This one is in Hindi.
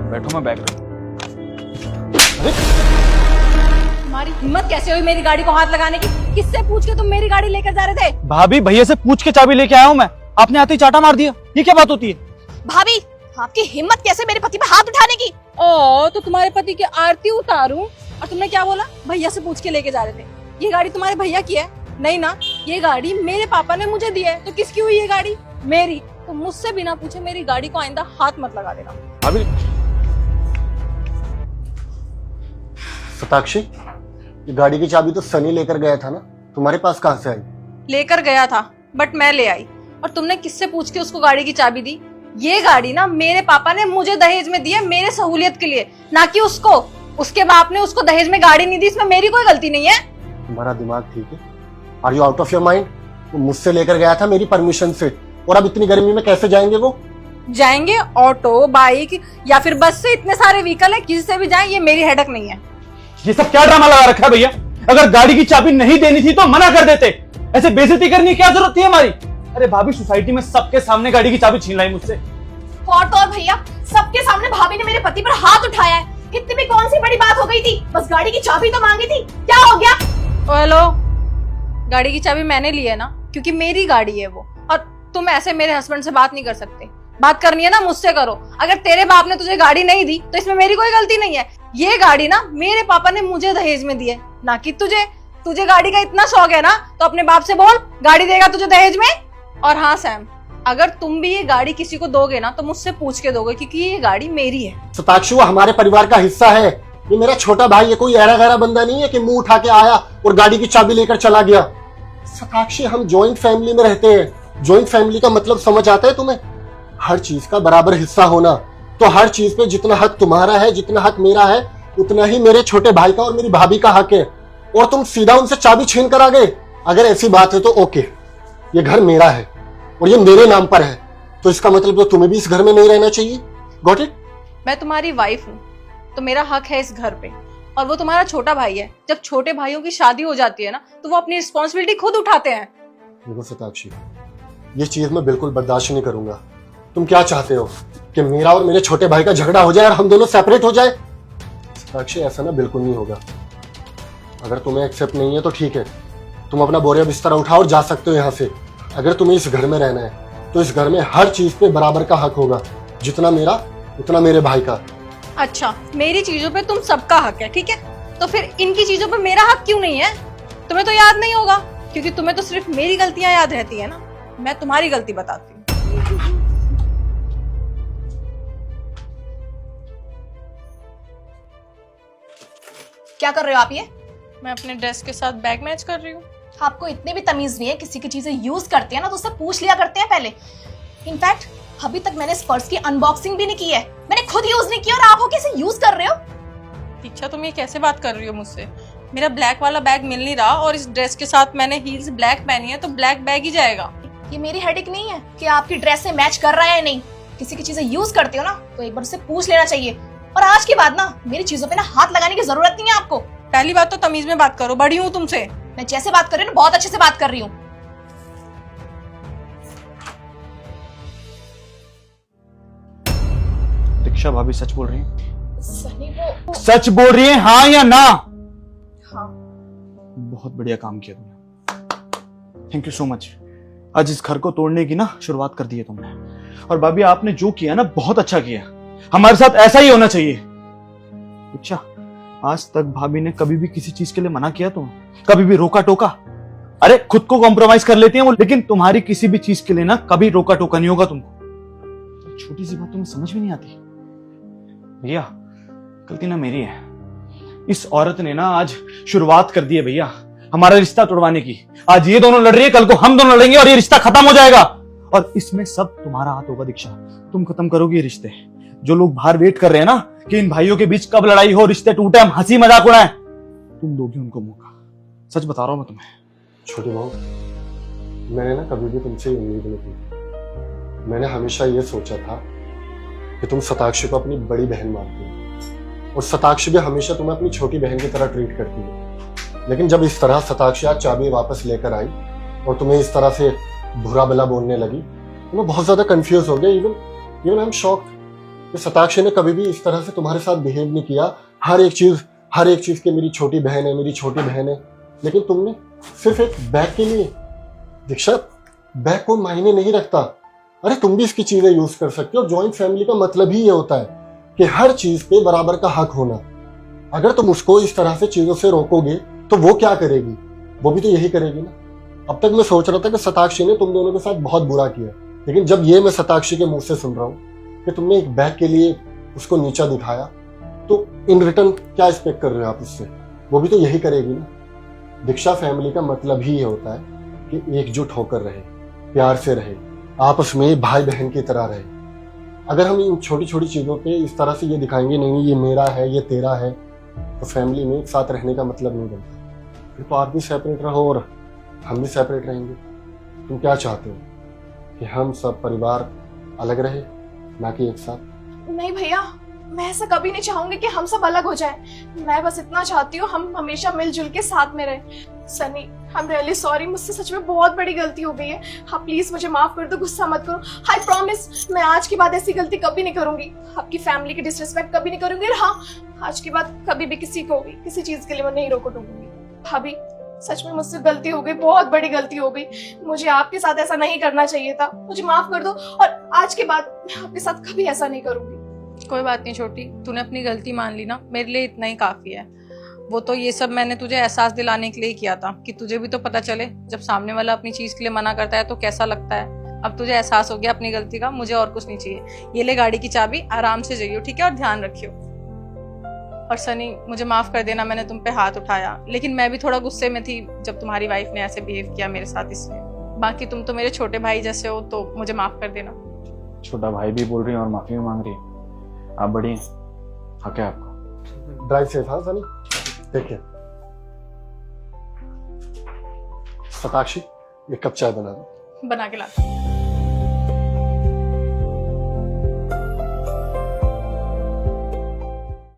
बैठो, मैं बैग रखूं। अरे तुम्हारी हिम्मत कैसे हुई मेरी गाड़ी को हाथ लगाने की? किससे पूछ के तुम मेरी गाड़ी लेकर जा रहे थे? भाभी, भैया से पूछ के चाबी लेके आया हूँ मैं, आपने आते ही चाटा मार दिया। ये क्या बात होती है? भाभी, आपकी हिम्मत कैसे मेरे पति पे हाथ उठाने की? ओ, तो तुम्हारे पति की आरती उतारूं? और तुमने क्या बोला? भैया से पूछ के लेके जा रहे थे। ये गाड़ी तुम्हारे भैया की है? नहीं ना, ये गाड़ी मेरे पापा ने मुझे दी है। तो किसकी हुई ये गाड़ी? मेरी। तो मुझसे बिना पूछे मेरी गाड़ी को आइंदा हाथ मत लगा देना। भाभी, सताक्षी, ये गाड़ी की चाबी तो सनी लेकर गया था ना, तुम्हारे पास कहाँ से आई? लेकर गया था, बट मैं ले आई। और तुमने किससे पूछ के उसको गाड़ी की चाबी दी? ये गाड़ी ना मेरे पापा ने मुझे दहेज में दी है, मेरे सहूलियत के लिए, ना कि उसको। उसके बाप ने उसको दहेज में गाड़ी नहीं दी, इसमें मेरी कोई गलती नहीं है। तुम्हारा दिमाग ठीक है? Are you out of your mind? वो मुझसे लेकर गया था मेरी परमिशन से, और अब इतनी गर्मी में कैसे जाएंगे वो? जाएंगे ऑटो, बाइक या फिर बस से। इतने सारे व्हीकल है, किसी से भी जाए, ये मेरी हेडक नहीं है। ये सब क्या ड्रामा लगा रखा है भैया? अगर गाड़ी की चाबी नहीं देनी थी तो मना कर देते। ऐसे बेइज्जती करनी क्या जरूरत थी हमारी? अरे भाभी, सोसाइटी में सबके सामने गाड़ी की चाबी छीन लाई मुझसे। ऑटो और भैया, सबके सामने भाभी ने मेरे पति पर हाथ उठाया है। इतनी भी कौन सी बड़ी बात हो गई थी? बस गाड़ी की चाबी तो मांगी थी, क्या हो गया? हेलो, गाड़ी की चाबी मैंने ली है ना, क्योंकि मेरी गाड़ी है वो। और तुम ऐसे मेरे हस्बैंड से बात नहीं कर सकते। बात करनी है ना मुझसे करो। अगर तेरे बाप ने तुझे गाड़ी नहीं दी तो इसमें मेरी कोई गलती नहीं है। ये गाड़ी ना मेरे पापा ने मुझे दहेज में दी है, ना कि तुझे। तुझे गाड़ी का इतना शौक है ना, तो अपने बाप से बोल, गाड़ी देगा तुझे दहेज में। और हाँ सैम, अगर तुम भी ये गाड़ी किसी को दोगे ना, तो मुझसे पूछ के दोगे, क्योंकि ये गाड़ी मेरी है। सताक्षी, वो हमारे परिवार का हिस्सा है। ये मेरा छोटा भाई है, कोई ऐरा गैरा बंदा नहीं है कि मुंह उठा के आया और गाड़ी की चाबी लेकर चला गया। सताक्षी, हम जॉइंट फैमिली में रहते हैं। जॉइंट फैमिली का मतलब समझ आता है तुम्हें? हर चीज का बराबर हिस्सा होना। तो हर चीज पे जितना हक तुम्हारा है, जितना हक मेरा है, उतना ही मेरे छोटे भाई का और मेरी भाभी का हक है। और तुम सीधा उनसे चाबी छीन कर आ गए। अगर ऐसी बात है तो ओके, ये घर मेरा है और ये मेरे नाम पर है, तो इसका मतलब तो तुम्हें भी इस घर में नहीं रहना चाहिए। Got it? मैं तुम्हारी वाइफ हूँ, तो मेरा हक है इस घर पे। और वो तुम्हारा छोटा भाई है। जब छोटे भाइयों की शादी हो जाती है ना, तो वो अपनी रिस्पॉन्सिबिलिटी खुद उठाते हैं। देखो सताक्षी, ये चीज मैं बिल्कुल बर्दाश्त नहीं करूंगा। तुम क्या चाहते हो कि मेरा और मेरे छोटे भाई का झगड़ा हो जाए और हम दोनों सेपरेट हो जाए? सताक्षी, ऐसा ना बिल्कुल नहीं होगा। अगर तुम्हें एक्सेप्ट नहीं है तो ठीक है, तुम अपना बोरिया बिस्तरा उठाओ और जा सकते हो यहाँ से। अगर तुम्हें इस घर में रहना है तो इस घर में हर चीज पे बराबर का हक होगा, जितना मेरा उतना मेरे भाई का। अच्छा, मेरी चीजों पे तुम सबका हक है, ठीक है? तो फिर इनकी चीजों पे मेरा हक क्यों नहीं है? तुम्हें तो याद नहीं होगा, क्योंकि तुम्हें तो सिर्फ मेरी गलतियां याद रहती है ना। मैं तुम्हारी गलती बताती हूँ। क्या कर रहे हो आप ये? मैं अपने ड्रेस के साथ बैग मैच कर रही हूँ। आपको इतने भी तमीज नहीं है, किसी की चीजें यूज करते हैं ना तो उससे पूछ लिया करते हैं पहले। इनफैक्ट अभी तक मैंने इस पर्स की अनबॉक्सिंग भी नहीं की है, मैंने खुद यूज नहीं किया और आप हो कैसे यूज कर रहे हो? दीक्षा, तुम ये कैसे बात कर रही हो मुझसे? मेरा ब्लैक वाला बैग मिल नहीं रहा और इस ड्रेस के साथ मैंने हील्स ब्लैक पहनी है, तो ब्लैक बैग ही जाएगा। ये मेरी हेडेक नहीं है कि आपकी ड्रेस से मैच कर रहा है या नहीं। किसी की चीजें यूज करते हो ना तो एक बार उससे पूछ लेना चाहिए। और आज के बाद ना मेरी चीजों पे ना हाथ लगाने की जरूरत नहीं है आपको। पहली बात तो तमीज में बात करो, बड़ी हूँ तुमसे। मैं जैसे बात कर रही हूँ ना, बहुत अच्छे से बात कर रही हूँ। दीक्षा भाभी सच बोल रही है? सनी वो सच बोल रही है, हाँ या ना? हाँ। बहुत बढ़िया काम किया तुमने, थैंक यू सो मच। आज इस घर को तोड़ने की ना शुरुआत कर दी है तुमने। और भाभी, आपने जो किया ना, बहुत अच्छा किया। हमारे साथ ऐसा ही होना चाहिए। अच्छा, आज तक भाभी ने कभी भी किसी चीज के लिए मना किया तुम? कभी भी रोका टोका? अरे खुद को कॉम्प्रोमाइज कर लेती हैं वो, लेकिन तुम्हारी किसी भी चीज के लिए ना कभी रोका टोका नहीं होगा तुमको। छोटी सी बात तुम्हें समझ में नहीं आती? भैया, गलती ना मेरी है। इस औरत ने ना आज शुरुआत कर दी है भैया हमारा रिश्ता तोड़वाने की। आज ये दोनों लड़ रही है, कल को हम दोनों लड़ेंगे और ये रिश्ता खत्म हो जाएगा। और इसमें सब तुम्हारा हाथ होगा दीक्षा। तुम खत्म करोगे ये रिश्ते। जो लोग बाहर वेट कर रहे हैं ना कि इन भाइयों के बीच कब लड़ाई हो, रिश्ते टूटे, हम हंसी मजाक उड़ाएं, तुम दोगे उनको मौका। सच बता रहा हूं मैं तुम्हें। छोटी बहू, मैंने ना कभी भी तुमसे उम्मीद नहीं की। मैंने हमेशा ये सोचा था कि तुम सताक्षी को अपनी बड़ी बहन मानती हो और सताक्षी भी हमेशा तुम्हें अपनी छोटी बहन की तरह ट्रीट करती है। लेकिन जब इस तरह सताक्षी आज चाबी वापस लेकर आई और तुम्हें इस तरह से बुरा भला बोलने लगी, तो मैं बहुत ज्यादा कंफ्यूज हो गया। इवन आई एम शॉक्ड कि शताक्षी ने कभी भी इस तरह से तुम्हारे साथ बिहेव नहीं किया। हर एक चीज की मेरी छोटी बहन है, मेरी छोटी बहन है, लेकिन तुमने सिर्फ एक बैग के लिए। दीक्षा, बैग कोई मायने नहीं रखता। अरे तुम भी इसकी चीजें यूज कर सकते हो। जॉइंट फैमिली का मतलब ही ये होता है कि हर चीज पे बराबर का हक होना। अगर तुम उसको इस तरह से चीजों से रोकोगे तो वो क्या करेगी? वो भी तो यही करेगी ना। अब तक मैं सोच रहा था कि शताक्षी ने तुम दोनों के साथ बहुत बुरा किया, लेकिन जब ये मैं शताक्षी के मुंह से सुन रहा हूँ कि तुमने एक बैग के लिए उसको नीचा दिखाया, तो इन रिटर्न क्या एक्सपेक्ट कर रहे हो आप उससे? वो भी तो यही करेगी ना। दीक्षा, फैमिली का मतलब ही ये होता है कि एकजुट होकर रहे, प्यार से रहे, आपस में भाई बहन की तरह रहे। अगर हम इन छोटी छोटी चीजों पे इस तरह से ये दिखाएंगे नहीं ये मेरा है, ये तेरा है, तो फैमिली में एक साथ रहने का मतलब नहीं बनता। फिर तो आप भी सेपरेट रहो और हम भी सेपरेट रहेंगे। तुम क्या चाहते हो कि हम सब परिवार अलग रहे, ना कि एक साथ? नहीं भैया, मैं ऐसा कभी नहीं चाहूंगी कि हम सब अलग हो जाएं। मैं बस इतना चाहती हूँ हम हमेशा मिलजुल के साथ में रहें। Sunny, I am really sorry, मुझसे सच में बहुत बड़ी गलती हो गई है। हाँ प्लीज मुझे माफ कर दो, गुस्सा मत करो। आई प्रॉमिस मैं आज के बाद ऐसी गलती कभी नहीं करूंगी, आपकी फैमिली की डिसरिस्पेक्ट कभी नहीं करूंगी। और हाँ, आज के बाद कभी भी किसी को भी किसी चीज के लिए मैं नहीं रोको टोकूंगी। भाभी, सच में मुझसे गलती हो गई, बहुत बड़ी गलती हो गई। मुझे आपके साथ ऐसा नहीं करना चाहिए था, मुझे माफ कर दो। और आज के बाद मैं आपके साथ कभी ऐसा नहीं करूंगी। कोई बात नहीं छोटी, तूने अपनी गलती मान ली ना, मेरे लिए इतना ही काफी है। वो तो ये सब मैंने तुझे एहसास दिलाने के लिए किया था कि तुझे भी तो पता चले जब सामने वाला अपनी चीज के लिए मना करता है तो कैसा लगता है। अब तुझे एहसास हो गया अपनी गलती का, मुझे और कुछ नहीं चाहिए। ये ले गाड़ी की चाबी, आराम से जाइयो, ठीक है? और ध्यान रखियो। और सनी, मुझे माफ कर देना, मैंने तुम पे हाथ उठाया, लेकिन मैं भी थोड़ा गुस्से में थी जब तुम्हारी वाइफ ने ऐसे बिहेव किया मेरे साथ, इसलिए। बाकी तुम तो मेरे छोटे भाई जैसे हो, तो मुझे माफ कर देना। छोटा भाई भी बोल रही है और माफी भी मांग रही है। आप बड़ी हैं, हक है आपको। Drive safe. हाँ सनी, देखिए शताक्षी, एक कप चाय बना दो। बना के लाता हूं।